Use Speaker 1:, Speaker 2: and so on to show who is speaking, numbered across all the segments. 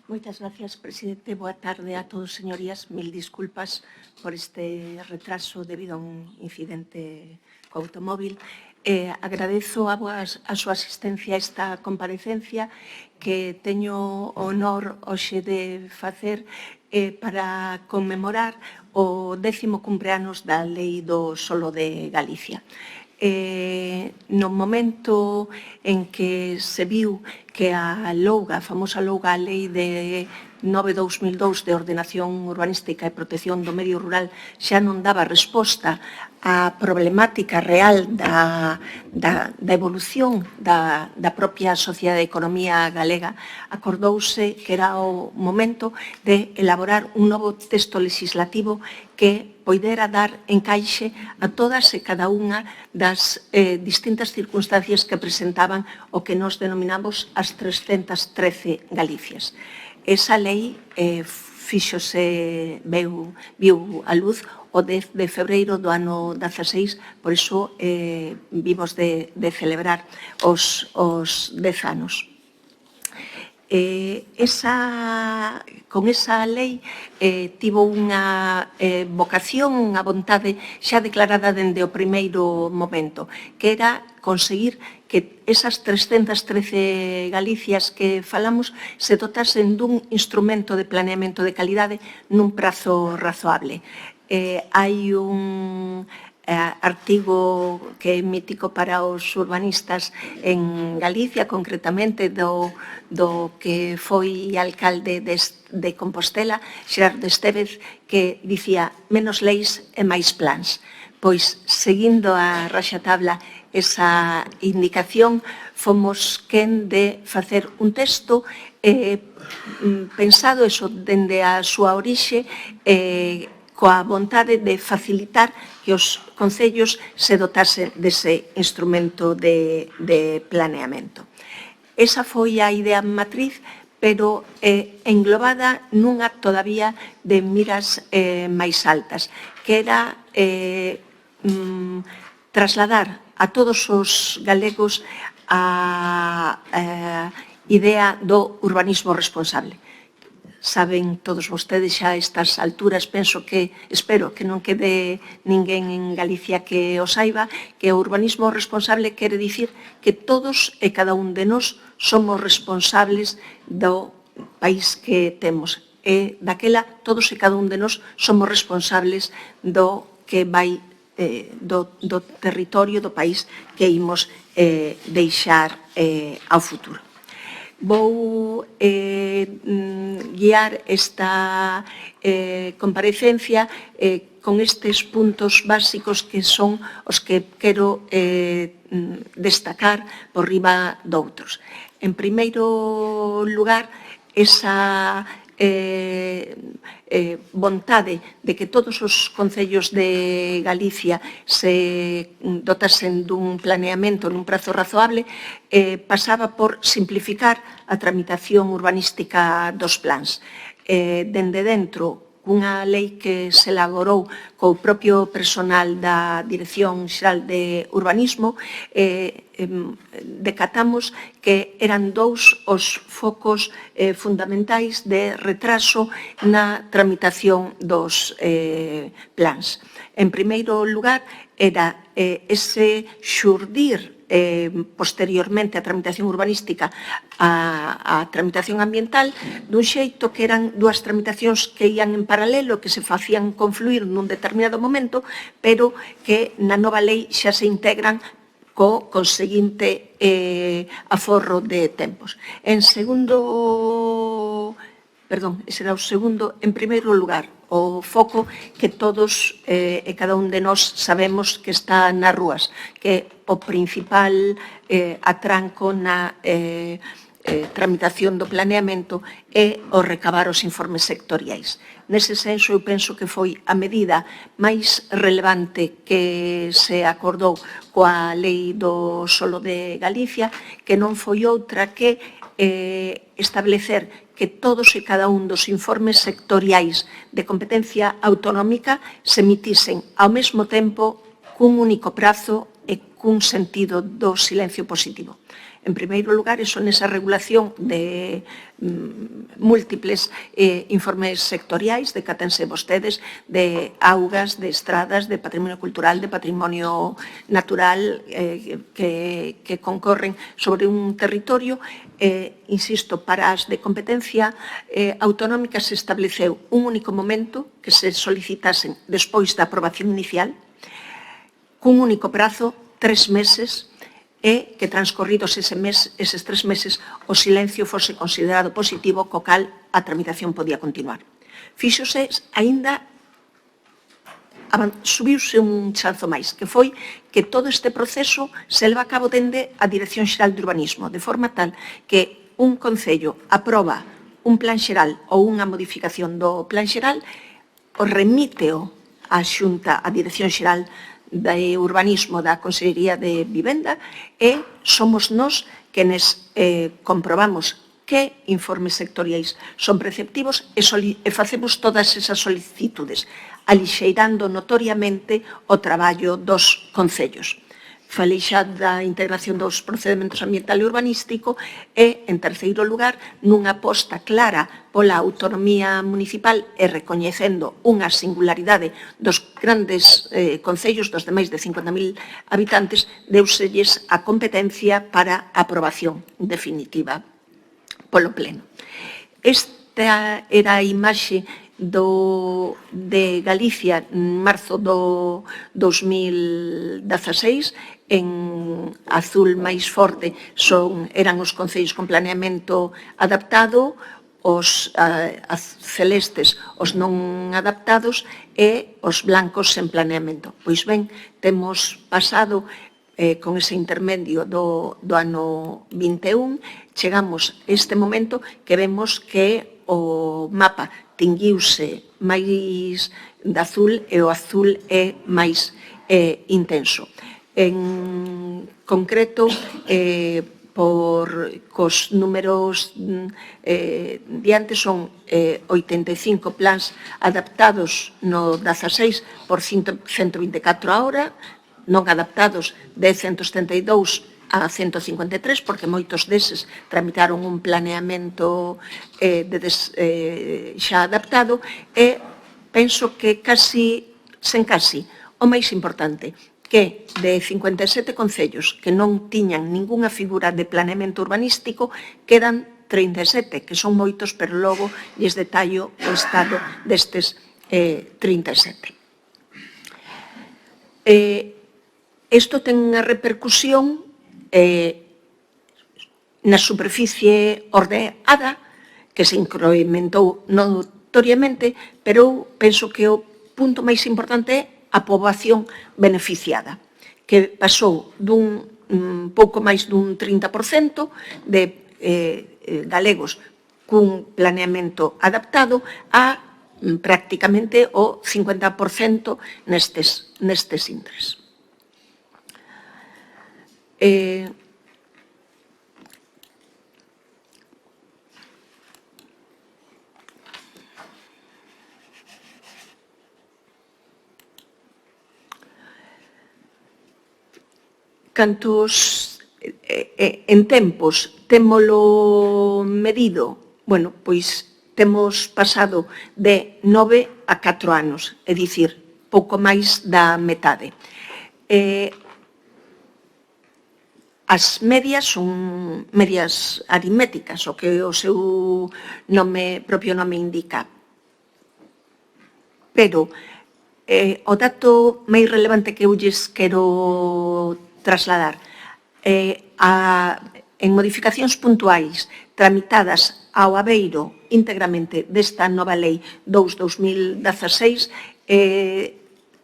Speaker 1: Moitas gracias, presidente. Boa tarde a todos, señorías. Mil disculpas por este retraso debido a un incidente co automóvil. Agradezo a súa asistencia a esta comparecencia que teño o honor hoxe de facer para conmemorar o 10º cumpleanos da Lei do Solo de Galicia. No momento en que se viu que a louga, a famosa louga, a Lei de 9/2002 de Ordenación Urbanística e Protección do Medio Rural xa non daba resposta á problemática real da evolución da propia sociedade e economía galega, acordouse que era o momento de elaborar un novo texto legislativo que poidera dar encaixe a todas e cada unha das distintas circunstancias que presentaban o que nos denominamos as 313 Galicias. Esa lei viu a luz o 10 de febreiro do ano 16, por iso vimos de celebrar os 10 anos. Con esa lei tivo unha vocación, unha vontade xa declarada dende o primeiro momento, que era conseguir que esas 313 Galicias que falamos se dotasen dun instrumento de planeamento de calidade nun prazo razoable. Hai un artigo que é mítico para os urbanistas en Galicia, concretamente do que foi alcalde de Compostela, Xerardo Estévez, que dicía menos leis e máis plans. Pois, seguindo a raxatabla esa indicación, fomos quen de facer un texto pensado dende a súa orixe coa vontade de facilitar que os concellos se dotasen dese instrumento de planeamento. Esa foi a idea matriz, pero englobada nunha todavía de miras máis altas, que era trasladar a todos os galegos a idea do urbanismo responsable. Saben todos vostedes xa a estas alturas, espero que non quede ninguén en Galicia que o saiba, que o urbanismo responsable quere dicir que todos e cada un de nós somos responsables do país que temos. E daquela, todos e cada un de nós somos responsables do que vai do territorio do país que imos deixar ao futuro. Vou guiar esta comparecencia con estes puntos básicos que son os que quero destacar por riba doutros. En primeiro lugar, esa vontade de que todos os concellos de Galicia se dotasen dun planeamento nun prazo razoable pasaba por simplificar a tramitación urbanística dos plans. Dende dentro, unha lei que se elaborou co propio personal da Dirección Xeral de Urbanismo, decatamos que eran dous os focos fundamentais de retraso na tramitación dos plans. En primeiro lugar, era ese xurdir posteriormente a tramitación urbanística a tramitación ambiental dun xeito que eran dúas tramitacións que ían en paralelo, que se facían confluir nun determinado momento, pero que na nova lei xa se integran co conseguinte aforro de tempos. En primeiro lugar, o foco que todos e cada un de nós sabemos que está nas rúas, que o principal atranco na tramitación do planeamento é o recabar os informes sectoriais. Nese senso, eu penso que foi a medida máis relevante que se acordou coa Lei do Solo de Galicia, que non foi outra que establecer que todos e cada un dos informes sectoriais de competencia autonómica se emitisen ao mesmo tempo cun único prazo e cun sentido do silencio positivo. En primeiro lugar, eso nesa regulación de múltiples informes sectoriais de que atense vostedes de augas, de estradas, de patrimonio cultural, de patrimonio natural que concorren sobre un territorio. Insisto, para as de competencia autonómica se estableceu un único momento que se solicitasen despois da aprobación inicial, cun único prazo, 3 meses, e que transcorridos eses 3 meses o silencio fose considerado positivo, co cal a tramitación podía continuar. Fíxose, aínda subiuse un chanzo máis, que foi que todo este proceso se leva a cabo dende a Dirección Xeral de Urbanismo, de forma tal que un concello aproba un plan xeral ou unha modificación do plan xeral, o remíteo á Xunta, a Dirección Xeral de Urbanismo da Consellería de Vivenda, e somos nós quenes comprobamos que informes sectoriais son preceptivos e facemos todas esas solicitudes, alixeirando notoriamente o traballo dos concellos. Falei xa da integración dos procedementos ambiental e urbanístico e, en terceiro lugar, nunha aposta clara pola autonomía municipal e recoñecendo unha singularidade dos grandes concellos, dos de máis de 50.000 habitantes, deuselles a competencia para a aprobación definitiva polo Pleno. Esta era a imaxe de Galicia en marzo do 2016, en azul máis forte eran os concellos con planeamento adaptado, os celestes os non adaptados e os blancos sen planeamento. Pois ben, temos pasado con ese intermedio do ano 21, chegamos a este momento que vemos que o mapa tinguiuse máis de azul e o azul é máis intenso. En concreto, cos números diante son 85 plans adaptados no 16 por 124 a hora, non adaptados de 172 a 153, porque moitos deses tramitaron un planeamento xa adaptado, e penso que sen casi, o máis importante, que de 57 concellos que non tiñan ningunha figura de planeamento urbanístico, quedan 37, que son moitos, pero logo lles detallo o estado destes 37. Isto ten unha repercusión na superficie ordeada, que se incrementou notoriamente, pero penso que o punto máis importante é a poboación beneficiada, que pasou dun pouco máis dun 30% de galegos cun planeamento adaptado a prácticamente o 50% nestes intres. Cantos en tempos témolo medido, bueno, pois temos pasado de 9 a 4 anos, é dicir, pouco máis da metade. As medias son medias aritméticas, o que o seu propio nome indica. Pero o dato máis relevante que eu lles quero trasladar en modificacións puntuais tramitadas ao abeiro íntegramente desta nova lei 2/2016,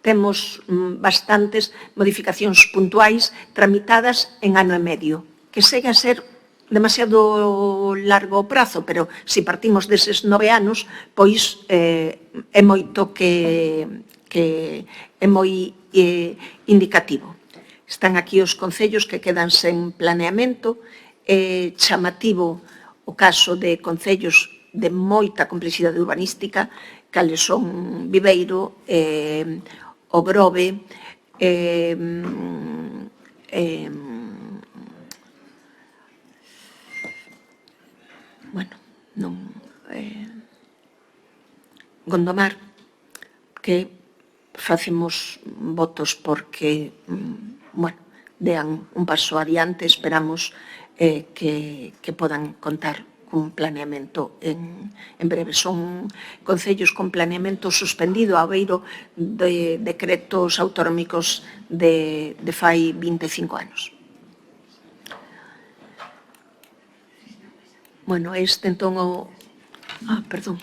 Speaker 1: temos bastantes modificacións puntuais tramitadas en ano e medio, que segue a ser demasiado largo prazo, pero se partimos deses 9 anos, pois é moito que é moi indicativo. Están aquí os concellos que quedan sen planeamento, chamativo o caso de concellos de moita complexidade urbanística, cales son Viveiro, o Grove, bueno, Gondomar, que facemos votos porque, bueno, dean un paso adiante, esperamos que podan contar cun planeamento en breve. Son concellos con planeamento suspendido ao beiro de decretos autonómicos de fai 25 anos. Bueno, este entón o... perdón.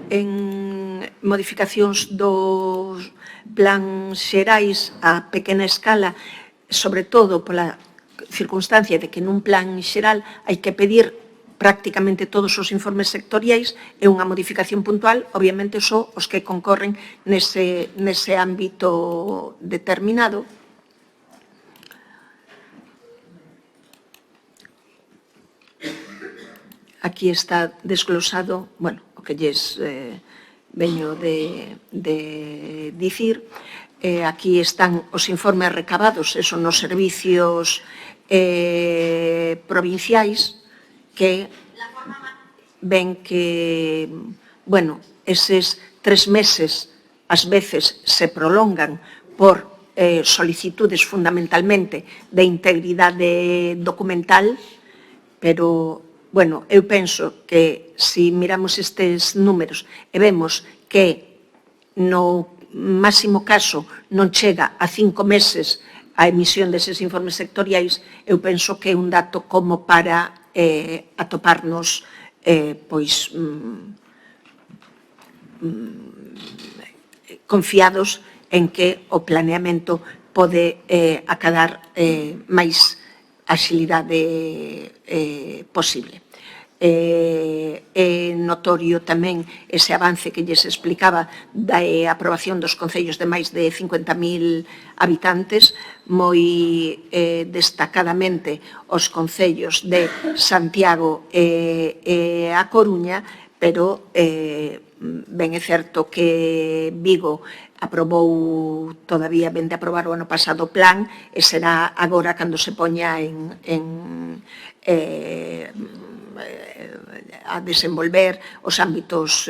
Speaker 1: En modificacións dos plans xerais a pequena escala, sobre todo pola circunstancia de que nun plan xeral hai que pedir prácticamente todos os informes sectoriais e unha modificación puntual, obviamente só os que concorren nese ámbito determinado. Aquí está desglosado, bueno, o que lles veño de dicir. Aquí están os informes recabados, esos nos servicios provinciais, que ven que, bueno, eses 3 meses ás veces se prolongan por solicitudes fundamentalmente de integridade documental, pero, bueno, eu penso que se miramos estes números e vemos que no máximo caso non chega a 5 meses a emisión deses informes sectoriais, eu penso que é un dato como para atoparnos confiados en que o planeamento pode acadar máis axilidade posible. É notorio tamén ese avance que lles explicaba da aprobación dos concellos de máis de 50.000 habitantes, moi destacadamente os concellos de Santiago e A Coruña, pero ben é certo que Vigo aprobou, todavía ben de aprobar o ano pasado o plan, e será agora cando se poña a desenvolver os ámbitos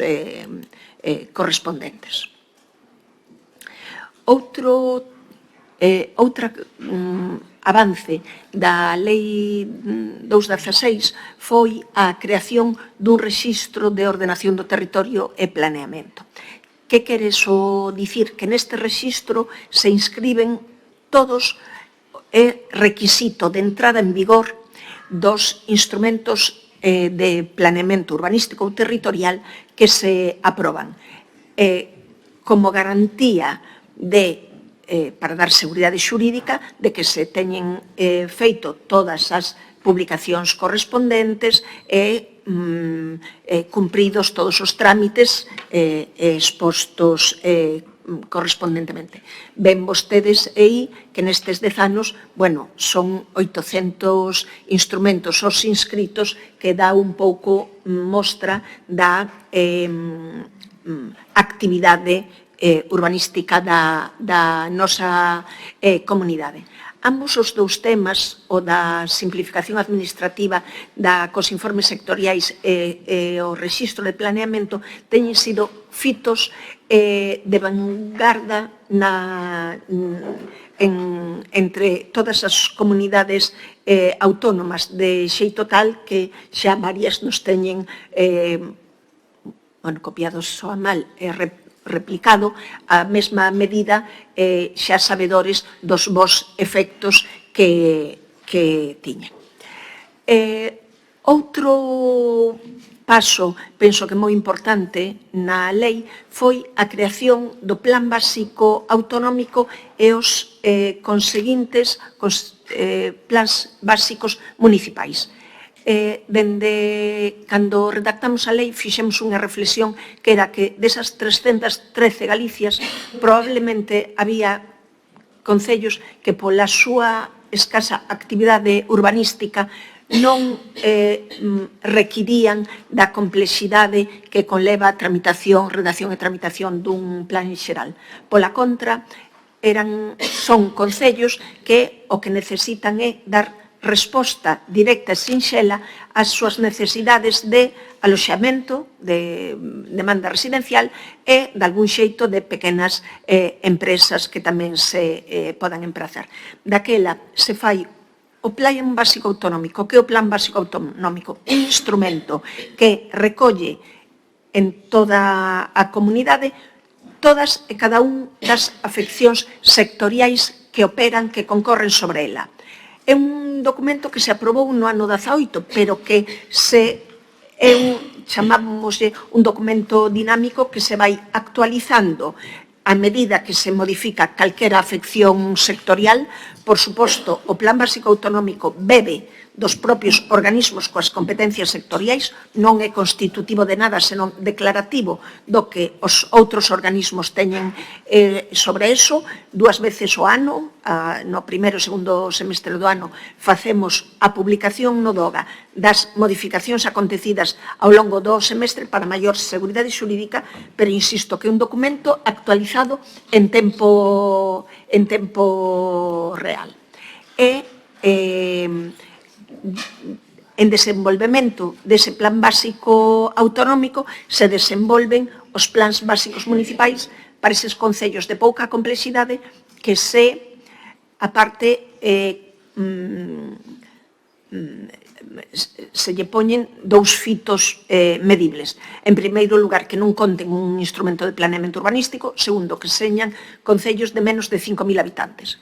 Speaker 1: correspondentes. Outra avance da Lei 216 foi a creación dun rexistro de ordenación do territorio e planeamento. Que quere iso dicir? Que neste rexistro se inscriben todos é requisito de entrada en vigor dos instrumentos de planeamento urbanístico ou territorial que se aproban. Como garantía para dar seguridade xurídica de que se teñen feito todas as publicacións correspondentes e cumpridos todos os trámites expostos correspondentemente. Ven vostedes aí que nestes 10 anos, bueno, son 800 instrumentos os inscritos, que dá un pouco mostra da actividade urbanística da nosa comunidade. Ambos os dous temas, o da simplificación administrativa cos informes sectoriais e o rexistro de planeamento, teñen sido fitos de vanguarda entre todas as comunidades autónomas, de xeito tal que xa varias nos teñen copiados só a mal e replicado a mesma medida, xa sabedores dos bons efectos que tiñen. Outro paso, penso que moi importante na lei, foi a creación do Plan Básico Autonómico e os conseguintes plans básicos municipais. Dende cando redactamos a lei fixemos unha reflexión que era que desas 313 Galicias probablemente había concellos que pola súa escasa actividade urbanística non requirían da complexidade que conleva a tramitación, redacción e tramitación dun plan xeral. Pola contra, son concellos que o que necesitan é dar resposta directa e sinxela ás súas necesidades de aloxamento, de demanda residencial e, de algún xeito, de pequenas empresas que tamén se podan emprazar. Daquela se fai o Plan Básico Autonómico. Que é o Plan Básico Autonómico? Un instrumento que recolle en toda a comunidade todas e cada un das afeccións sectoriais que operan, que concorren sobre ela. É un documento que se aprobou no ano 18, pero que chamámoslle un documento dinámico que se vai actualizando a medida que se modifica calquera afección sectorial. Por suposto, o Plan Básico Autonómico bebe dos propios organismos coas competencias sectoriais, non é constitutivo de nada, senón declarativo do que os outros organismos teñen sobre eso. 2 veces ao ano, no primeiro e segundo semestre do ano, facemos a publicación no DOGA das modificacións acontecidas ao longo do semestre para maior seguridade xurídica, pero insisto que é un documento actualizado en tempo real. En desenvolvemento dese plan básico autonómico se desenvolven os plans básicos municipais para eses concellos de pouca complexidade que se lle poñen 2 fitos medibles. En primeiro lugar, que non conten un instrumento de planeamento urbanístico. Segundo, que señan concellos de menos de 5.000 habitantes.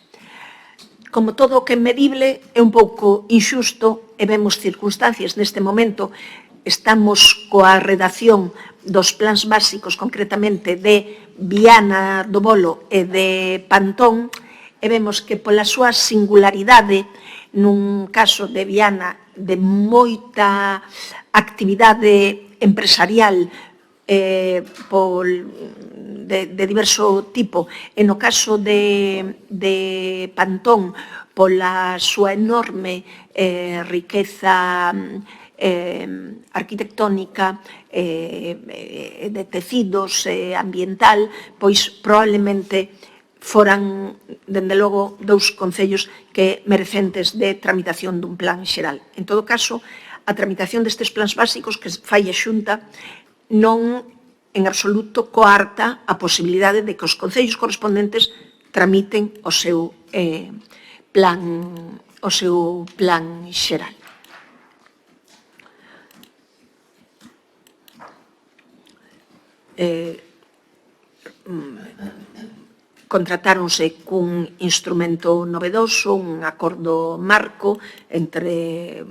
Speaker 1: Como todo o que é medible é un pouco inxusto e vemos circunstancias. Neste momento estamos coa redacción dos plans básicos, concretamente de Viana do Bolo e de Pantón, e vemos que pola súa singularidade, nun caso de Viana de moita actividade empresarial de diverso tipo, e no caso de Pantón pola súa enorme riqueza arquitectónica, de tecidos, ambiental, pois probablemente foran, dende logo, 2 concellos que merecentes de tramitación dun plan xeral. En todo caso, a tramitación destes plans básicos que fai a Xunta non en absoluto coarta a posibilidade de que os concellos correspondentes tramiten o seu plan xeral. Contratáronse cun instrumento novedoso, un acordo marco entre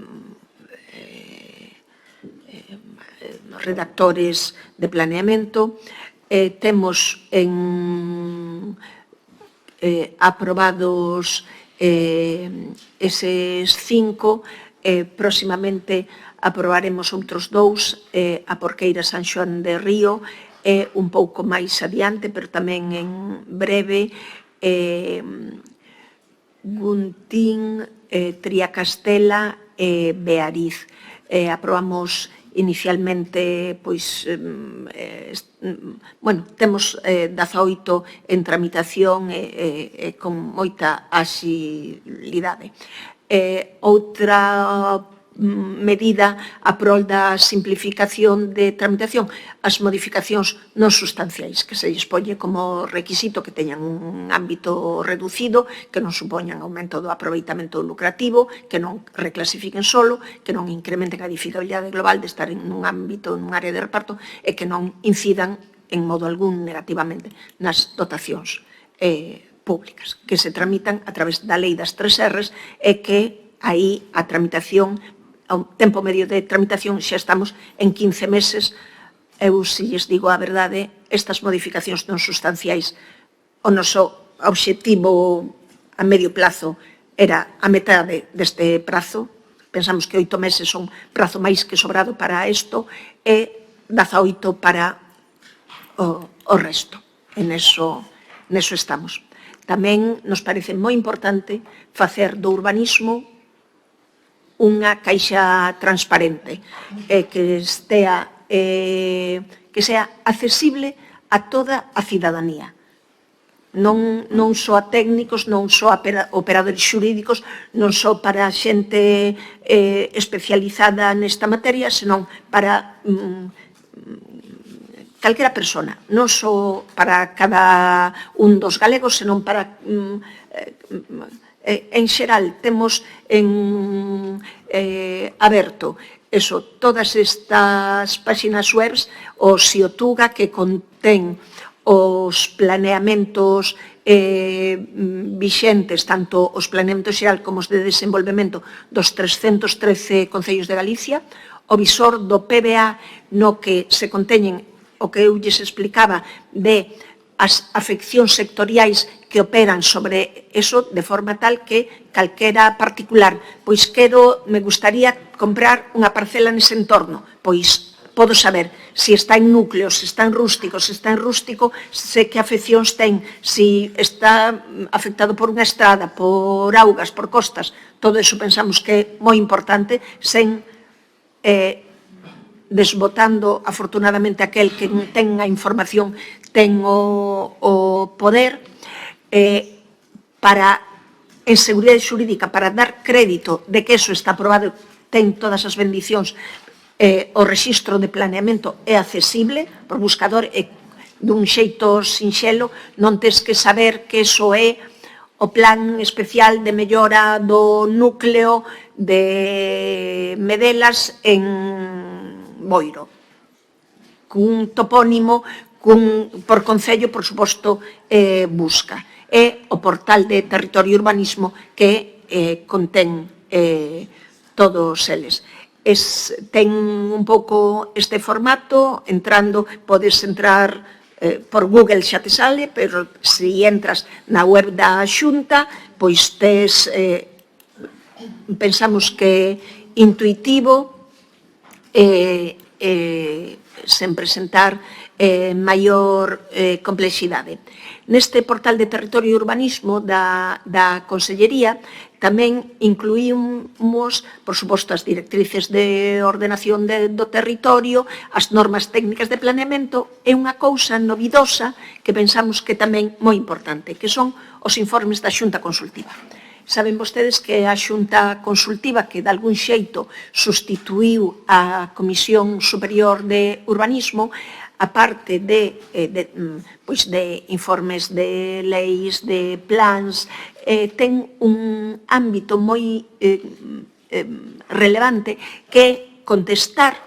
Speaker 1: redactores de planeamento. Temos aprobados eses 5, próximamente aprobaremos outros 2, a Porqueira San Xoán de Río, un pouco máis adiante, pero tamén en breve, Guntín, Triacastela e Beariz. Aprobamos inicialmente, pois, temos 18 en tramitación e con moita axilidade. Outra medida a prol da simplificación de tramitación, as modificacións non sustanciais, que se lles poñe como requisito que teñan un ámbito reducido, que non supoñan aumento do aproveitamento lucrativo, que non reclasifiquen solo, que non incrementen a edificabilidade global de estar en un ámbito, en un área de reparto, e que non incidan en modo algún negativamente nas dotacións públicas, que se tramitan a través da lei das 3 Rs e que aí a tramitación, ao tempo medio de tramitación, xa estamos en 15 meses. Eu, se lles digo a verdade, estas modificacións non sustanciais, o noso obxectivo a medio plazo era a metade deste prazo. Pensamos que 8 meses son prazo máis que sobrado para isto e 18 para o resto. En eso estamos. Tamén nos parece moi importante facer do urbanismo unha caixa transparente que sea accesible a toda a cidadanía. Non só a técnicos, non só a operadores xurídicos, non só para xente especializada nesta materia, senón para calquera persona, non só para cada un dos galegos, senón para en xeral. Temos aberto todas estas páxinas web, o Xiotuga, que contén os planeamentos vixentes, tanto os planeamentos xeral como os de desenvolvemento dos 313 concellos de Galicia, o visor do PBA, no que se conteñen o que eu lles explicaba de as afeccións sectoriais que operan sobre eso, de forma tal que calquera particular, pois me gustaría comprar unha parcela nese entorno, pois podo saber se está en núcleo, se está en rústico, se está en rústico, se que afeccións ten, se está afectado por unha estrada, por augas, por costas. Todo eso pensamos que é moi importante, sen desbotando, afortunadamente, aquel que ten a información, ten o poder, para, en seguridade xurídica, para dar crédito de que eso está aprobado, ten todas as bendicións. O rexistro de planeamento é accesible por buscador e dun xeito sinxelo, non tes que saber que eso é o plan especial de mellora do núcleo de Medelas en Boiro. Cun topónimo, por concello, por suposto, busca. É o portal de Territorio e Urbanismo que contén todos eles. Ten un pouco este formato, podes entrar por Google, xa te sale, pero se entras na web da Xunta, pois pensamos que intuitivo, sen presentar maior complexidade. Neste portal de Territorio e Urbanismo da Consellería tamén incluímos, por suposto, as directrices de ordenación do territorio, as normas técnicas de planeamento e unha cousa novidosa que pensamos que tamén moi importante, que son os informes da Xunta Consultiva. Saben vostedes que a Xunta Consultiva, que de algún xeito sustituiu a Comisión Superior de Urbanismo, a parte de informes de leis, de plans, ten un ámbito moi relevante que é contestar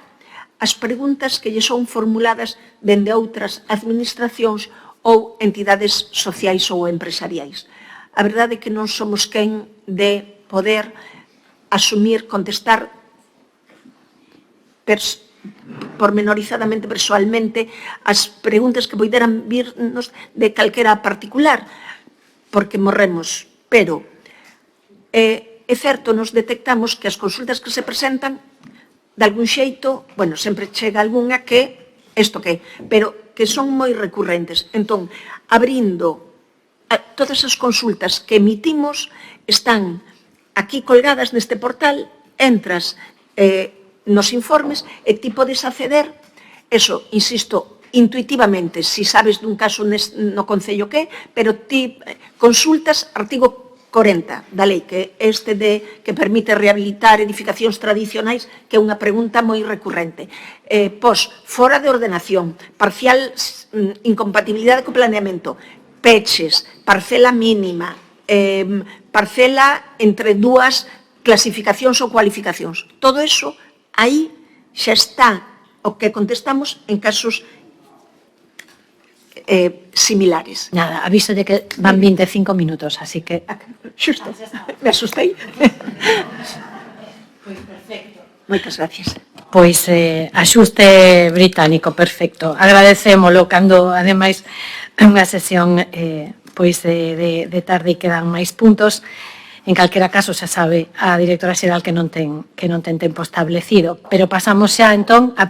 Speaker 1: as preguntas que lle son formuladas dende outras administracións ou entidades sociais ou empresariais. A verdade é que non somos quen de poder asumir, contestar pormenorizadamente, persoalmente, as preguntas que poideran virnos de calquera particular, porque morremos. Pero é certo, nos detectamos que as consultas que se presentan, de algún xeito, sempre chega algunha que, pero que son moi recurrentes. Entón, abrindo todas as consultas que emitimos, están aquí colgadas neste portal, entras nos informes e ti podes acceder, insisto, intuitivamente, se sabes dun caso no concello que, pero ti consultas artigo 40 da lei, que é que permite rehabilitar edificacións tradicionais, que é unha pregunta moi recurrente. Fora de ordenación, parcial incompatibilidade co planeamento, peches, parcela mínima, parcela entre dúas clasificacións ou cualificacións. Todo iso, aí xa está o que contestamos en casos similares.
Speaker 2: Nada, aviso de que van 25 minutos, así que...
Speaker 1: Xusto, me asustei.
Speaker 2: Pois perfecto.
Speaker 1: Moitas gracias.
Speaker 2: Pois axuste británico, perfecto. Agradecémolo cando, ademais, unha sesión de tarde e quedan máis puntos. En calquera caso, xa sabe a directora xeral que non ten tempo establecido. Pero pasamos xa, entón, a